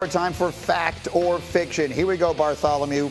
Time for fact or fiction. Here we go, Bartholomew.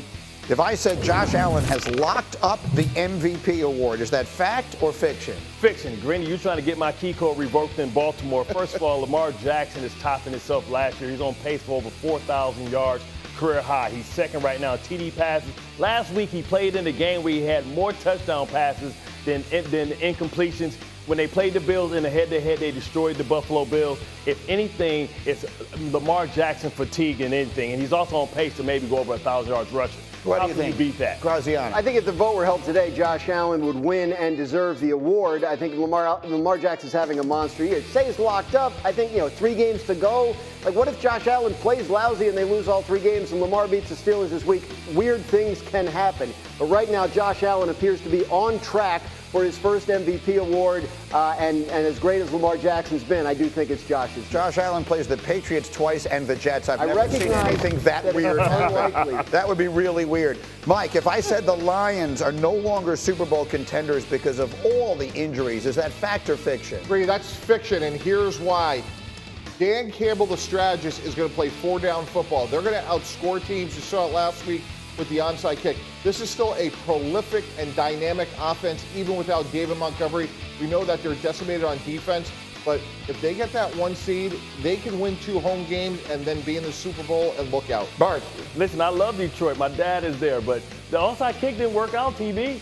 If I said Josh Allen has locked up the MVP award, is that fact or fiction? Fiction. Greeny, you're trying to get my key code revoked in Baltimore. First of all, Lamar Jackson is topping himself last year. He's on pace for over 4,000 yards, career high. He's second right now in TD passes. Last week, he played in a game where he had more touchdown passes than incompletions. When they played the Bills in a head-to-head, they destroyed the Buffalo Bills. If anything, it's Lamar Jackson fatigue and anything. And he's also on pace to maybe go over 1,000 yards rushing. What do you think? How can you beat that? Graziano. I think if the vote were held today, Josh Allen would win and deserve the award. I think Lamar Jackson's having a monster year. Say he's locked up. I think, 3 games to go. Like, what if Josh Allen plays lousy and they lose all 3 games and Lamar beats the Steelers this week? Weird things can happen. But right now, Josh Allen appears to be on track for his first MVP award, and as great as Lamar Jackson's been, I do think it's Josh's. Josh Allen plays the Patriots twice and the Jets. I've never seen anything that weird. That would be really weird. Mike, if I said the Lions are no longer Super Bowl contenders because of all the injuries, is that fact or fiction? That's fiction, and here's why. Dan Campbell, the strategist, is going to play 4-down football. They're going to outscore teams. You saw it last week with the onside kick. This is still a prolific and dynamic offense, even without David Montgomery. We know that they're decimated on defense, but if they get that 1 seed, they can win 2 home games and then be in the Super Bowl and look out. Bart. Listen, I love Detroit. My dad is there, but the onside kick didn't work out, TV.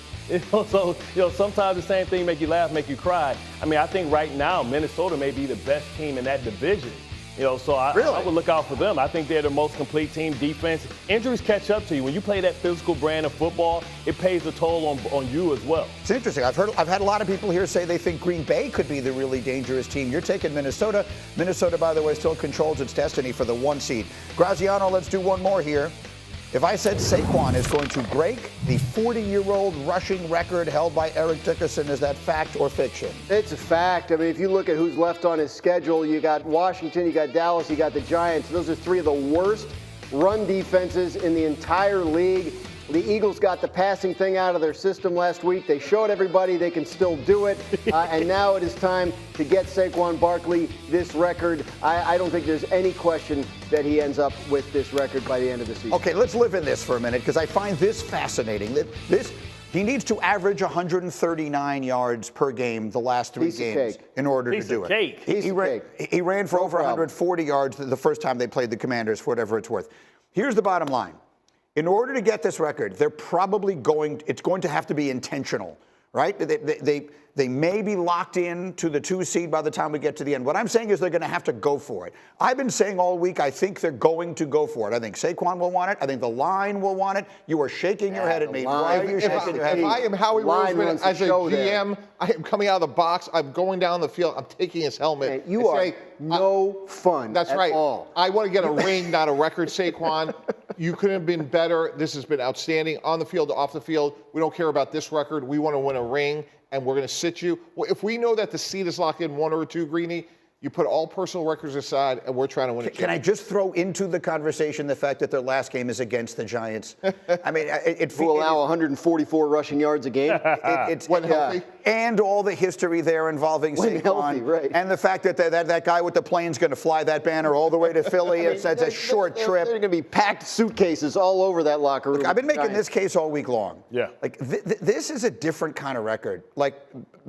So sometimes the same thing make you laugh, make you cry. I mean, I think right now Minnesota may be the best team in that division. So I would look out for them. I think they're the most complete team. Defense, injuries catch up to you. When you play that physical brand of football, it pays a toll on you as well. It's interesting. I've had a lot of people here say they think Green Bay could be the really dangerous team. You're taking Minnesota. Minnesota, by the way, still controls its destiny for the 1 seed. Graziano, let's do one more here. If I said Saquon is going to break the 40-year-old rushing record held by Eric Dickerson, is that fact or fiction? It's a fact. I mean, if you look at who's left on his schedule, you got Washington, you got Dallas, you got the Giants. Those are 3 of the worst run defenses in the entire league. The Eagles got the passing thing out of their system last week. They showed everybody they can still do it. And now it is time to get Saquon Barkley this record. I don't think there's any question that he ends up with this record by the end of the season. Okay, let's live in this for a minute because I find this fascinating. He needs to average 139 yards per game the last 3 games in order to do it. He ran for over 140 yards the first time they played the Commanders, for whatever it's worth. Here's the bottom line. In order to get this record, it's going to have to be intentional, right? They may be locked in to the 2 seed by the time we get to the end. What I'm saying is they're going to have to go for it. I've been saying all week I think they're going to go for it. I think Saquon will want it. I think the line will want it. You are shaking your head at me. Why are you shaking your head? If I am Howie Roseman as a GM, I am coming out of the box. I'm going down the field. I'm taking his helmet. And you are no fun. That's right. All. I want to get a ring, not a record, Saquon. You couldn't have been better. This has been outstanding on the field, off the field. We don't care about this record. We want to win a ring, and we're going to sit you. Well, if we know that the seed is locked in 1 or 2, Greeny, you put all personal records aside, and we're trying to win a Can I just throw into the conversation the fact that their last game is against the Giants? I mean, who allow 144 rushing yards a game? When healthy. And all the history there involving Saquon. Healthy, right. And the fact that that guy with the plane's going to fly that banner all the way to Philly. It's a short trip. There's going to be packed suitcases all over that locker room. Look, I've been making this case all week long. Yeah. Like, this is a different kind of record. Like,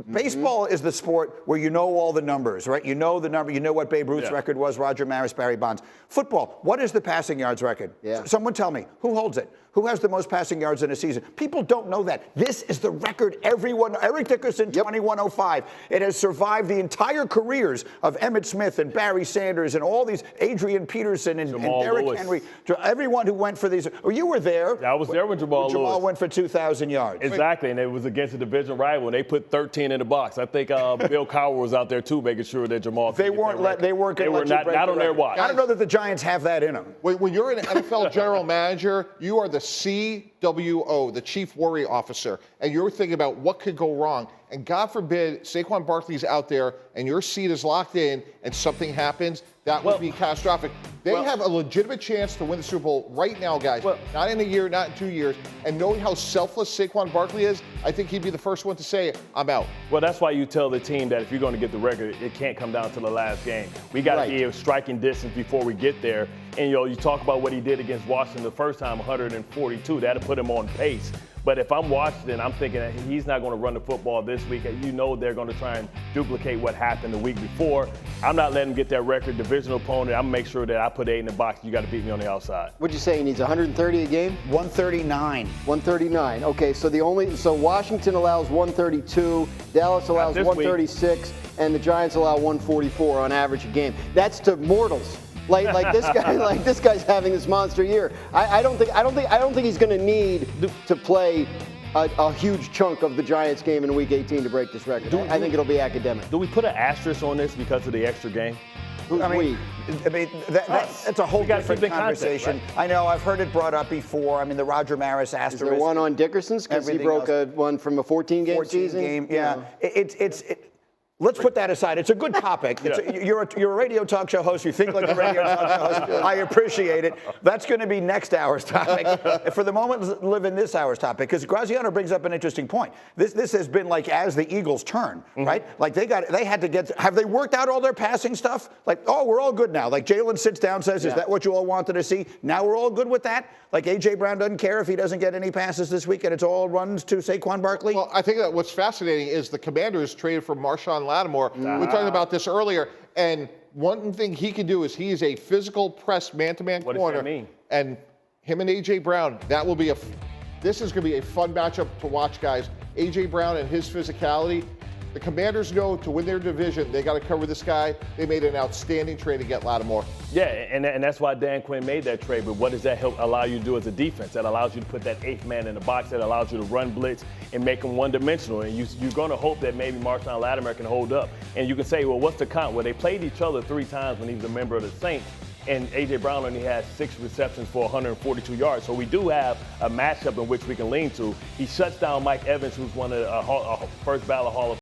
baseball is the sport where you know all the numbers, right? You know the number. You know what Babe Ruth's record was, Roger Maris, Barry Bonds. Football, what is the passing yards record? Yeah. Someone tell me. Who holds it? Who has the most passing yards in a season? People don't know that. This is the record everyone, Eric Dickerson, 2105. It has survived the entire careers of Emmitt Smith and Barry Sanders and all these, Adrian Peterson and Derrick Henry. Everyone who went for these. Oh, you were there. I was there when Jamal Lewis went for 2,000 yards. Exactly, and it was against a division rival. They put 13 in the box. I think Bill Cowher was out there, too, making sure that Jamal. They were not on their watch. I don't know that the Giants have that in them. When you're an NFL general manager, you are the CWO, the Chief Worry Officer, and you're thinking about what could go wrong. and God forbid Saquon Barkley's out there and your seat is locked in and something happens, that would be catastrophic. They have a legitimate chance to win the Super Bowl right now, guys. Not in a year, not in 2 years. And knowing how selfless Saquon Barkley is, I think he'd be the first one to say, I'm out. Well, that's why you tell the team that if you're going to get the record, it can't come down to the last game. We got to be a striking distance before we get there. And, you talk about what he did against Washington the first time, 142. That'll put him on pace. But if I'm Washington, I'm thinking that he's not going to run the football this week. They're going to try and duplicate what happened the week before. I'm not letting him get that record. Divisional opponent, I'm going to make sure that I put 8 in the box. You got to beat me on the outside. What'd you say? He needs 130 a game? 139. 139. Okay, so Washington allows 132, Dallas allows 136, and the Giants allow 144 on average a game. That's to mortals. Like this guy's having this monster year. I don't think he's going to need to play a huge chunk of the Giants game in Week 18 to break this record. I think it'll be academic. Do we put an asterisk on this because of the extra game? That's a whole different conversation. Right? I know, I've heard it brought up before. I mean, the Roger Maris asterisk. Is there one on Dickerson's because he broke one from a 14-game season? Yeah. Let's put that aside. It's a good topic. You're a radio talk show host. You think like a radio talk show host. I appreciate it. That's going to be next hour's topic. For the moment, let's live in this hour's topic because Graziano brings up an interesting point. This has been like as the Eagles' turn, right? Like they had to get. Have they worked out all their passing stuff? Like, oh, we're all good now. Like Jalen sits down, says, "Is that what you all wanted to see?" Now we're all good with that. Like A.J. Brown doesn't care if he doesn't get any passes this week, and it's all runs to Saquon Barkley. Well, I think that what's fascinating is the Commanders traded for Marshawn Lattimore. We were talking about this earlier, and one thing he can do is he is a physical press man-to-man corner. What does that mean? And him and A.J. Brown, this is going to be a fun matchup to watch, guys. A.J. Brown and his physicality. The Commanders know to win their division, they got to cover this guy. They made an outstanding trade to get Lattimore. Yeah, and that's why Dan Quinn made that trade. But what does that help allow you to do as a defense? That allows you to put that 8th man in the box. That allows you to run blitz and make them one-dimensional. And you're going to hope that maybe Marshawn Lattimore can hold up. And you can say, well, what's the count? Well, they played each other 3 times when he was a member of the Saints. And A.J. Brown only has 6 receptions for 142 yards. So we do have a matchup in which we can lean to. He shuts down Mike Evans, who's one of the first ballot Hall of